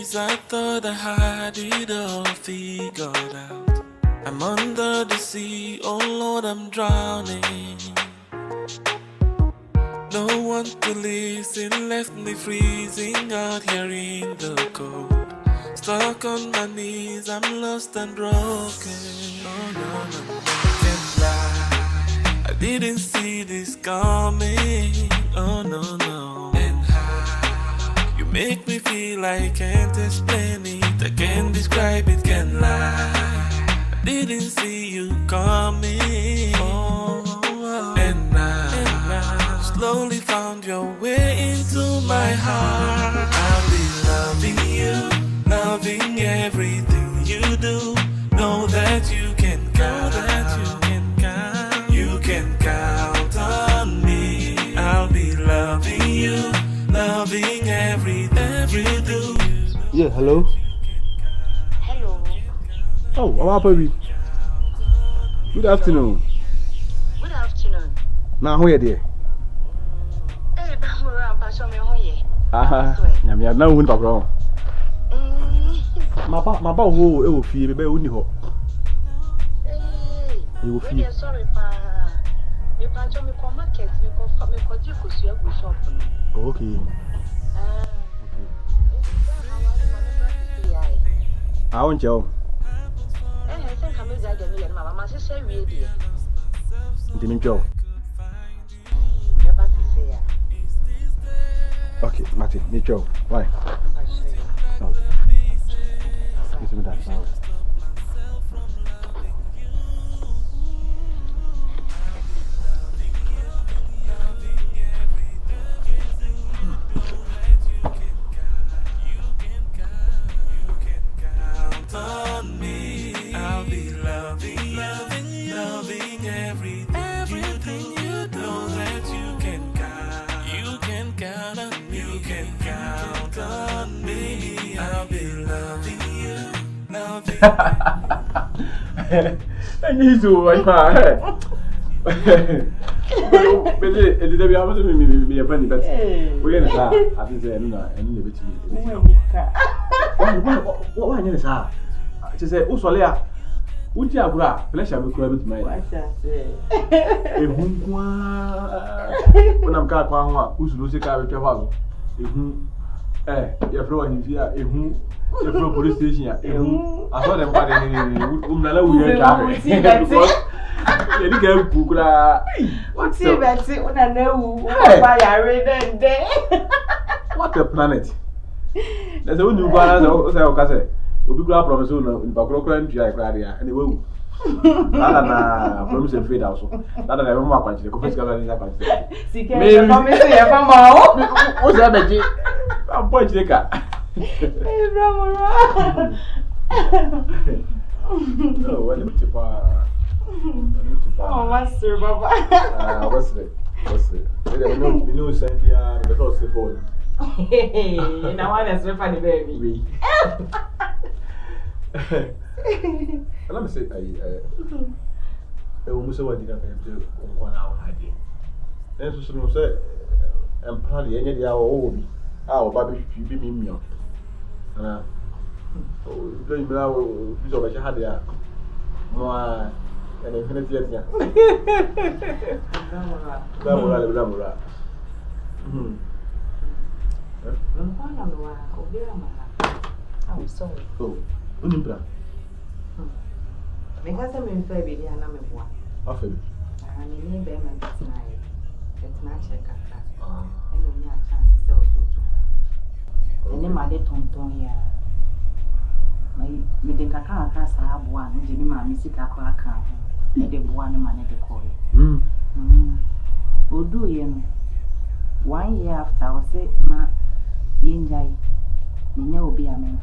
days I thought I had it all figured out. I'm under the sea, oh Lord, I'm drowning. No one to listen, left me freezing out here in the cold. Stuck on my knees, I'm lost and broken. Oh no, no, no, can't lie, I didn't see this coming. Oh no, no. And how you make me feel I can't explain it, I can't describe it, can't lie. I didn't see you coming. Oh, and now slowly found your way into my heart. I'll be loving you, loving everything you do. Know that you can count, you can count on me. I'll be loving you, loving everything you do. Yeah, hello. Hello. Oh, I'm happy. Good afternoon. Good afternoon. Now, who are there? Hey, Bamura, pass me home here. I'm not going to go. My papa who will feel baby only ho. Hey, you will feel sorry, pa. You can't show me for market, you can me for you could see a good shop. Okay. I want you. I think I'm going to get my mama say we dear. Didn't you? Okay, Matty, me Joe. Why? No. Give me that now. I'll be loving everything you do. Know that you can count on me, you can count on me. I'll be loving you, loving. I need to my man. Busy, it did be able to be a penny, but we're going to start. I think they're not any bit. What is that? She said, oh, Solia, would you have pleasure with credit, my wife? When I'm car, who's losing car with your father? You're throwing here, you're from police station. I saw them by the you can Google. What's it? That's it when I know why I read it there. What a planet! There's a new balance of Cassette. We'll be glad from soon in Bacroca and Giagradia, and it will. Nana, promise and free also. Not that I remember what the Copas Gala is happening. Maybe what's that, Betty? I'm point the car. No, what did you Oh, Master Baba. What's it? We know Sandia, the first phone. Hey, now one is funny, baby. Let me say, I almost saw I didn't have to 1 hour idea. Then so say, I'm probably any day old. Our baby, you be me. And going now, you saw what you had there. More. And infinity yet. Blamura. I'm sorry. Oh, Unimpra. Because I'm in February and I'm in one. Often. I'm in Bayman tonight. It's not check a class. And we have a chance to sell two. And then my dear Tonton here. My meeting a car class I have one, Jimmy, my music a crack. And the one man at the call. We'll do you 1 year after I say, Ma, Yinjay, Nina will be a man.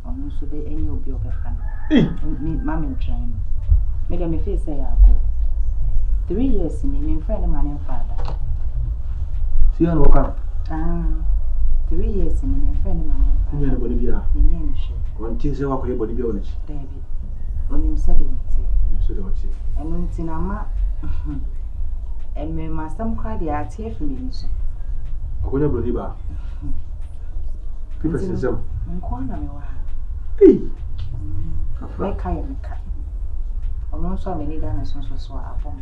Or no, so they any will be of a fan. Mammy train. Made me face say I'll go. 3 years in me, friend, man, and father. See you on Walker. 3 years in me, friend, man, and father. Anybody be a one teaser, walk your body be honest. David, on him said it. And when Tinama and me, my some cried the art here for me. I couldn't believe her. People say some. Nkwana me wa. Hey. Me kai me kai. Ono so me ni da na so abom.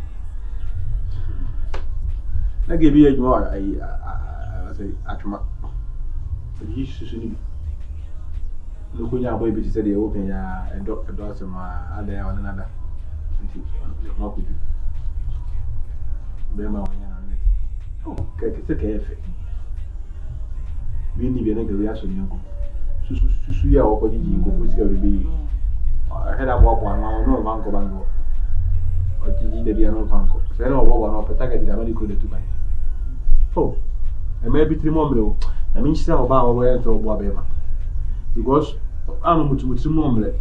Na give you more I say atuma. You should be. Look when your baby said they open ya and doctor does some other on another. More could you? Bema when you're on it. Oh, it's a cafe. We need a reaction. Suya or you go with your baby. I had a walk one, no banco bango. Or Gigi the piano banco. So I know what one of the target that I could do. Oh, I may be 3 more. I mean, still about where to Bobema. Because I'm much more.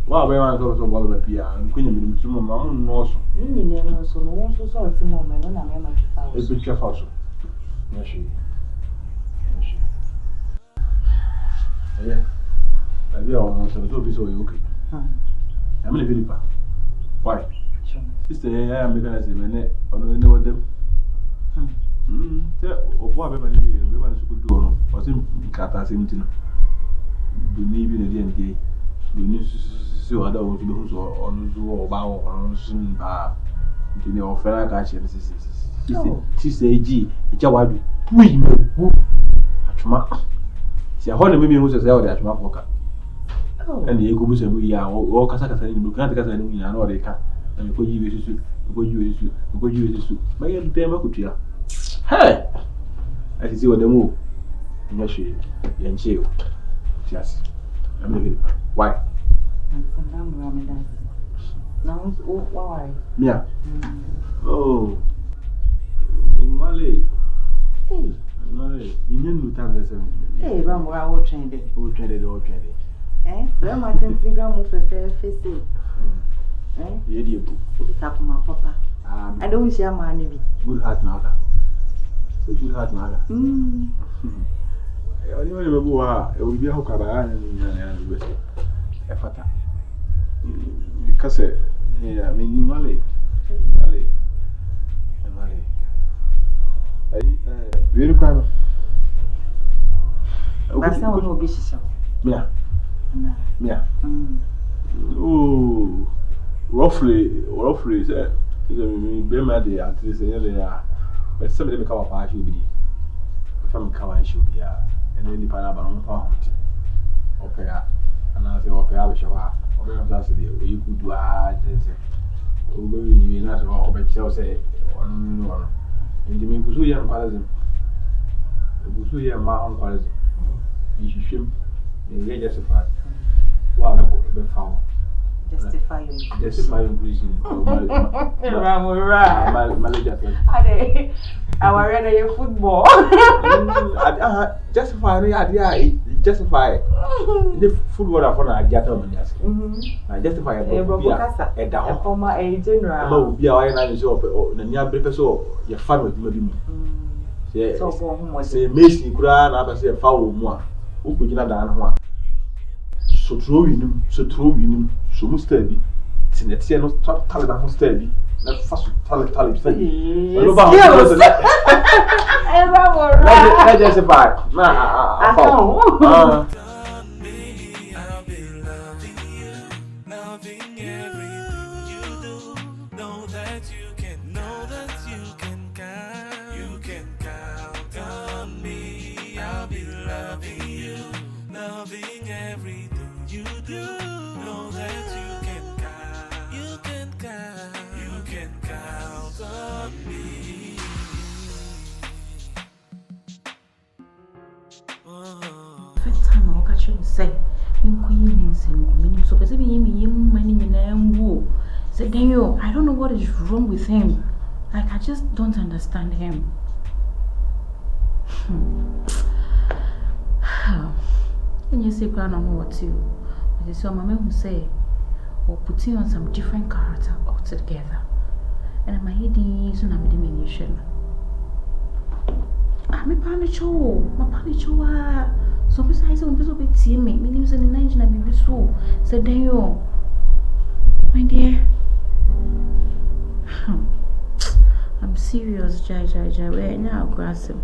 While we are also Bobby Pia and Queen to Mamma, no, so. You never so no so saw a moment when I am a It's a bit careful. Yes, she. Yeah. I be almost a little bit so okay. I'm in a Philippa. Why? Sister, I am mechanism and it on the know them. What everybody could do was in Cata Simtin. You need in the DNT. You need to see other ones on Zoo or Bow on Sun Bar. You know, Ferrari catching. She say, G, it's a wide. We know. See, I hold maybe who says that my pocket. And the Ecobus and we are all Casacas and Bucanas and I know they can. And we could use it, we could use it. My damn could you? Hey! I see what they move. Yes, she and chill. Yes. I'm living. Why? Now, why? Yeah. Oh, in Malay. Hey. Malay. We need to have the 7. Hey, Rambo, I will train it. Who trained it all trained it? Eh? Where my 10 move for fair face. Eh? Yeah, dear. Put up my papa. I don't share my navy. Good heart, Naga. Good heart, Naga. I only remember it will be a hook and with a fata. Because, I mean, Malay. Very proud. But some will be so. Yeah. Oh, roughly, said, Bema, they at least they are. But somebody become a party will be. From Kawan should be, and then the Panama found. Okay, and I say, okay, I wish you are. Or you could do maybe you not or Chelsea or no. And the Mikusuya Palazim. The Busuya Mahon Palazim. You should swim, and justify. Wow, the foul. Justify your reason. I was ready your football. Justify the football for a gentleman. I justify a down. A general. Be a iron so the near breakfast so you're fun with me. Say, Macy, Kran, I say a foul more. Who could you not done one? So true in him, so must be. Since the no top talent on stabby, not fast talent. I justify. Loving everything you do. Know that you can count on me. First time I catch you say, you queen and so because me said Daniel, I don't know what is wrong with him. Like I just don't understand him. And you say, I don't know what to. But you saw my mom who say, or putting on some different character altogether. And I'm heading soon. I'm diminution. I'm a panicho. My panicho. So besides, I'm busy with team. Meaning, was an engine. I'm so. Said, Daniel, my dear. I'm serious, Jai. We're now aggressive.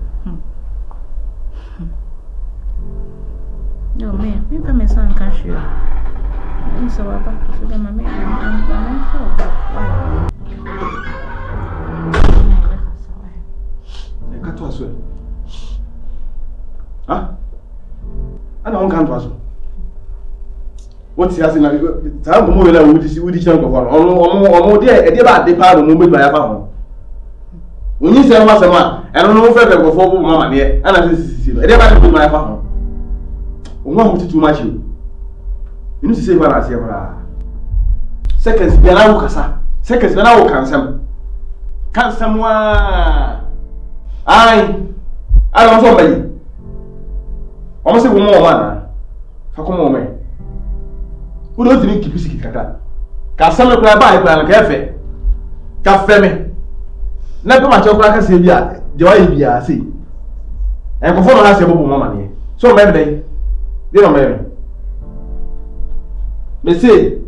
No, man, me for my son can't shoot. I'm so about to them, I'm cut to us. Huh? I don't come to us. What's the answer? Time more than would the chunk of one. Or dear, a dear bad depart movement by a pound. When you say what's a man, I don't know further before Mamma dear, and I see a dear bad my pound. One too much you. You need to say what I say. Seconds, then I will cassa. Seconds, then I will cancel. Can someone? I don't know somebody. Almost a woman, for come on, man. Who don't need to keep it? Can someone cry by a cafe? Cafe me. Never much of like I say, yeah, the way you are see. And before I ask a woman, so maybe they don't marry. They say,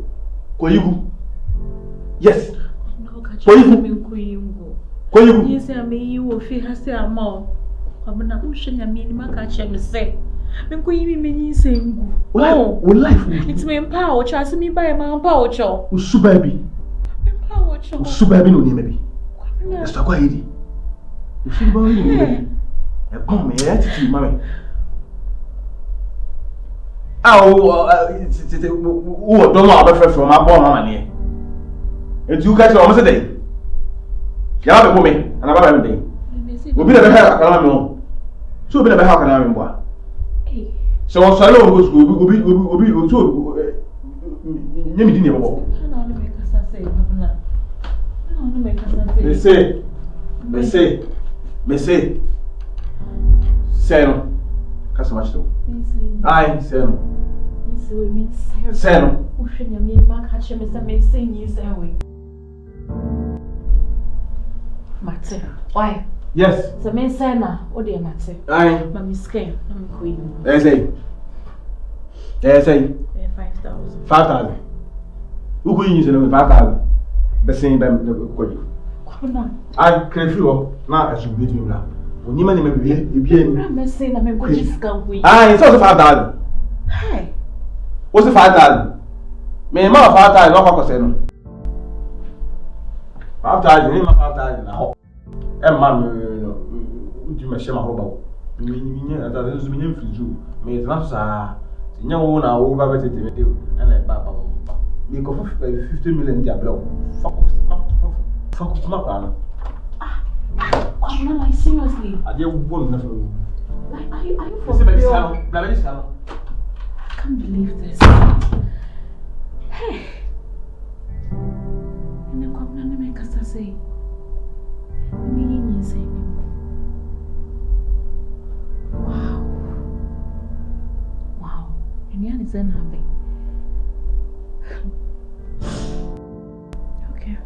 Koyu. Yes. Koyu. Yes, I mean, you will feel has a more. I'm not pushing a minimum catch and say. I'm going to be saying, oh, life. It's me power, trust me by my power. Subabi. Subabi no name maybe. Mr. Kwahidi. You feel about it? Come me, attitude, mammy. Oh, don't know about from my poor mamma near. And you catch almost a day. You have a woman, and about everything. We'll be the hell, I can't know. So be the hell, I can't know. So I know will be so. You mean, they say, Seno, customer store. I Seno. Seno. Pushing a minimum catch him as a man saying you say away. Matter. Why? Yes. The man say now, oh dear Matter. I, Mammy scare, I'm queen. they say 5,000. 5,000. Who could use it with 5,000? The same time the coin. I can feel now as you beat him now. When you may be I'm saying I'm going to discount with. Ah, it's also 5,000. Hey. What's the 5,000? May my 5,000 not for sale. 5,000, 5,000 now. And man, you may share my whole about. That doesn't mean for you. May it not, sir. You know, now over it and a papa. You go for 50 million diablo. Fuck, come up, I'm like seriously. I did one. Like, are you for real? I can't believe this. Hey. And the company make us say, me say, wow. And yeah, it's happy. Okay.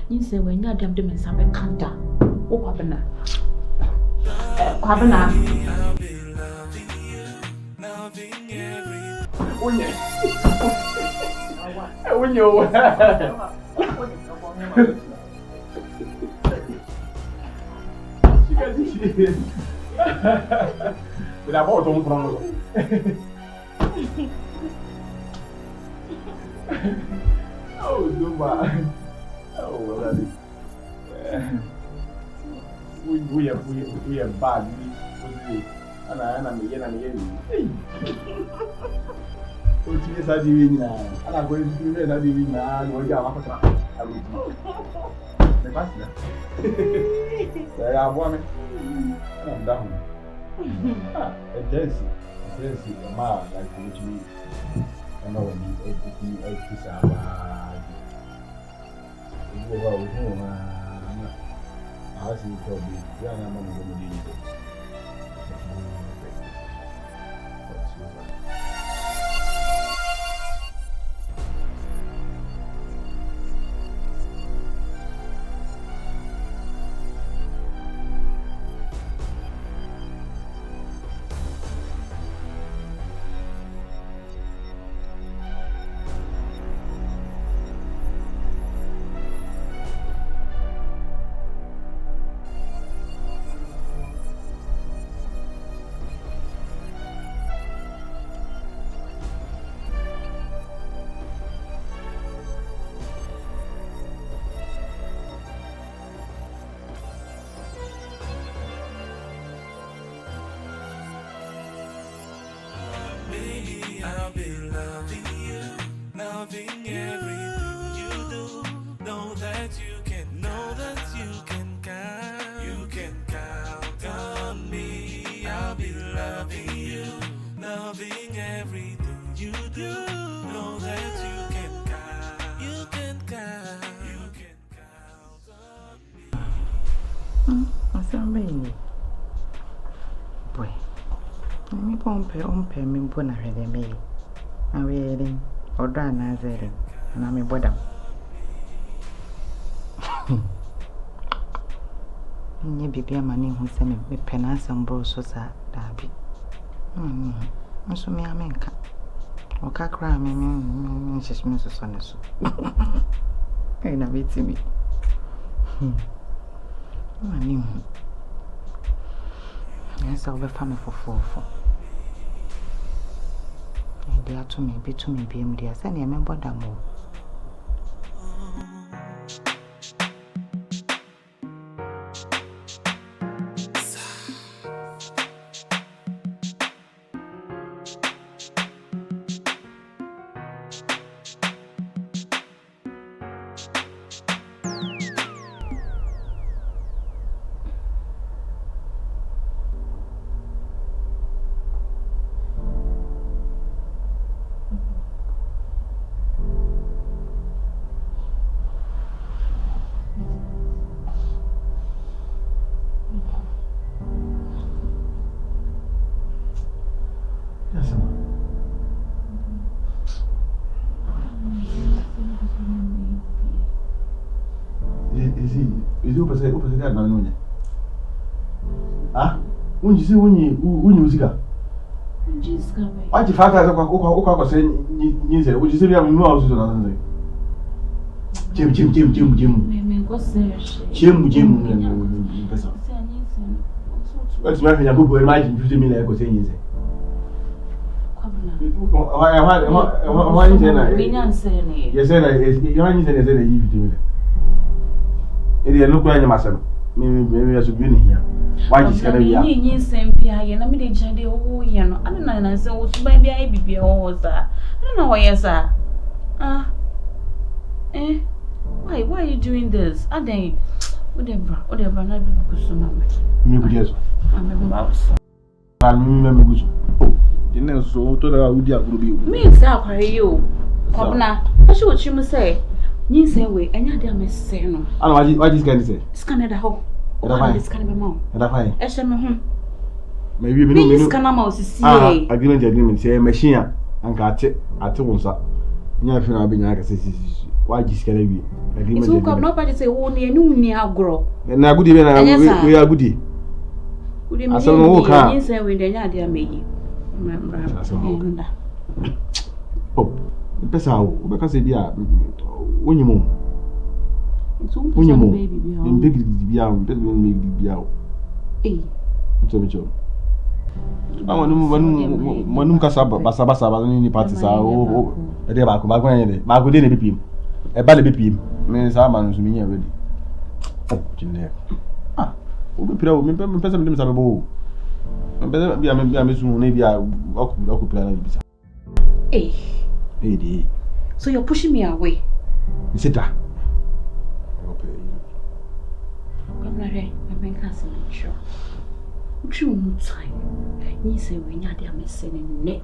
You say when you're damn them in some canter. Oh, Quabana. Quabana. When you but I bought one from oh, no, oh, well, we are bad. And I'm again. What is that doing now? And I'm going to do that doing now. What you have I will do. The pastor. There are women. I'm down. A dancing, a man like which me. I know when you kiss our. You go out home. I see probably. Yeah, I'm going to do it. I'll be loving you, loving everything you do. Know that you can count on me. I'll be loving you, loving everything you do. Know that you can count on me. Somebody, boy, me pompe me bona hwede me. Awere, oda na zere, na me bodam. Nye bibi amani hu se me pena asem bro so sa dabi. Nso me amenka. Oka kra me nhihime so ne so. Ai na bitimi. Mani hu. Nsa obe fa me fofofo. Ndi atu me bi tu me bi em dia se na me bodam o. Is it open that now? Ah? When you see when you zika. Why the fact that I say you say, would you say we have no house on Jim. What's my opinion? People imagine 50 million because you say. Why you say yes, you Eri enu kwa nyamasem. Me aso bi ne hia. Why just gonna be here? Yin sempia ye na me de jade wo ye no. Ana na se wo suban bia e bibia wo za. Ana na wo ye sa. Why are you doing this? Aden. Whatever na bi kusu na me. Me bu yeso. Me bu ba so. Me kusu. Oh, Gynel so to da udi aguru bi. Me say akware yo. Kobna. Fa shi wo chi mu say. Yin say we anya de am say no. Ana what this kind say? Scan da ho. Scan be ma. Da fine. E she me ho. Maybe me no. Scan ma o sisi e. Agreement say machine anka ate wonsa. Nya fi na be nya ka sisi. Why this kind be? Agreement. So come no party say wo ne anu ni agro. Na gudi be na we agudi. Udi me. Yin say we de nya de am yi. Oh, pesa o be ka say bia Unyimu. In big bia, big bia. I want to Basa ni party sa o e de ba ko ba gwan ye ma ko de na bipim e ba le bipim me sa ma nso mi nya ready. Oh, Gynel. O be pira o me pesa me dem sa be bo. Me bia me su na bia oku pira na bibisa. So you're pushing me away. Sit down. I'm not ready. I'm in casting sure. True time. You say we need to be sending net.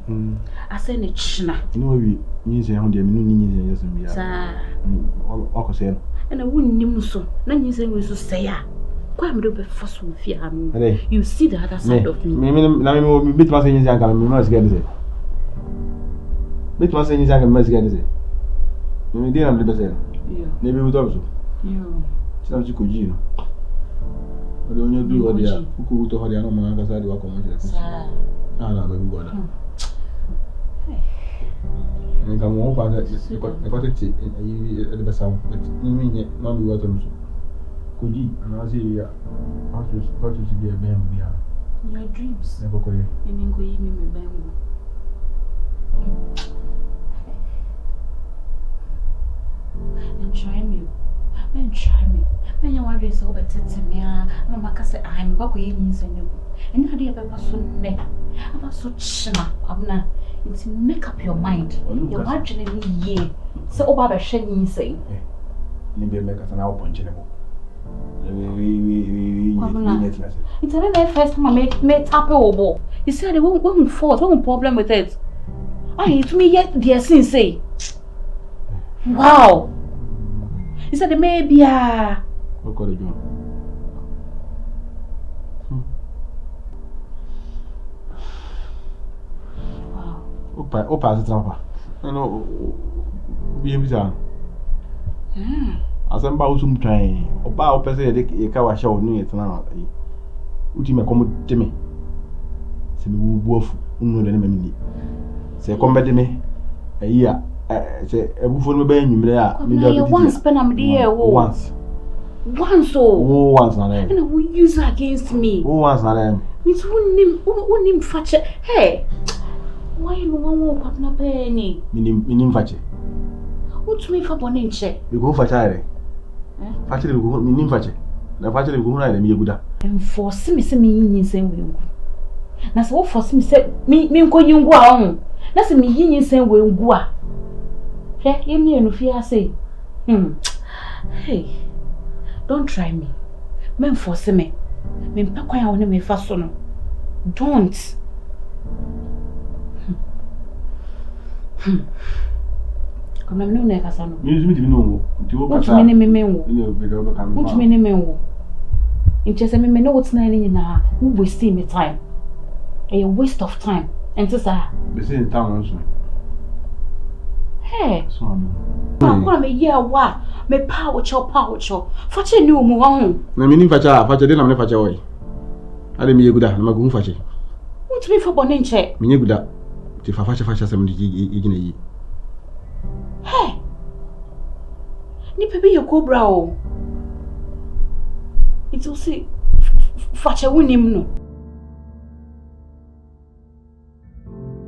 I send a china. You know, we say, how do you mean? Yes, and we are. And I wouldn't name so. None you say we should say, quite a bit first with fear. You see the other side of me. Now, bit was in his uncle, we must get it. Bit was in his uncle, must get it. You didn't have the best. Maybe we also. Sounds good, you know. But when you do what they are, who to Hodiano Mangasadi walk on my baby gonna. And come on, I got it at the best sound, but you mean it, not be what I'm so. Could you, and I'll see you. I just got you to be a man. Your dreams. Never go here. And then go eat me my bamboo. And try me. And try me. When you are so better to me, Mamma say I'm back with you. And you had ever so neck. I'm so china. I'm not. It's make up your mind. You're watching ye. So over the shame say. Nimbe make us an hour punch in a book. It's the first time I made tap over. He said they won't fault, no problem with it. I to me yet dear sin say. Wow. He said maybe what got it doing? Wow. Opa is a I know be a bizarre. As I'm about some train, or bow per se, a cow show near it now. Would you make come to me? Say, wolf, no, the enemy. Say, come back to me. A year, say, a wolf on the bend, you once, Penamdia, once. Once, once, and I will use against me. Once, and it's wouldn't him fetch it. Hey, why no one will pop no penny? Meaning fetch it. What's me for one inch? You go for Chile. Factory go meaning fetch it. The factory go right and be good. And force me in same way. That's what force me said me go you go on. That's me in same way go. Hey, you mean no fear say. Hey, don't try me. Men force me. Men pa kwa ya me fa so no. Don't. Come na me no na kasa no. You me no. What me ne menwo. What me ne menwo. Inche se me no what na ni na. Who waste me time. A waste of time. And so sir. They say in town also. Hey. So I'm me year wa. Me power cho. Fache ni omo wa hu. Na me ni fache de na me fache oi. Ade me yeguda na magu fache. What me for bonin che? Me yeguda. Ti fa fache sem di igina yi. Hey. Ni pepe ye cobra o. It's also fache wunim no.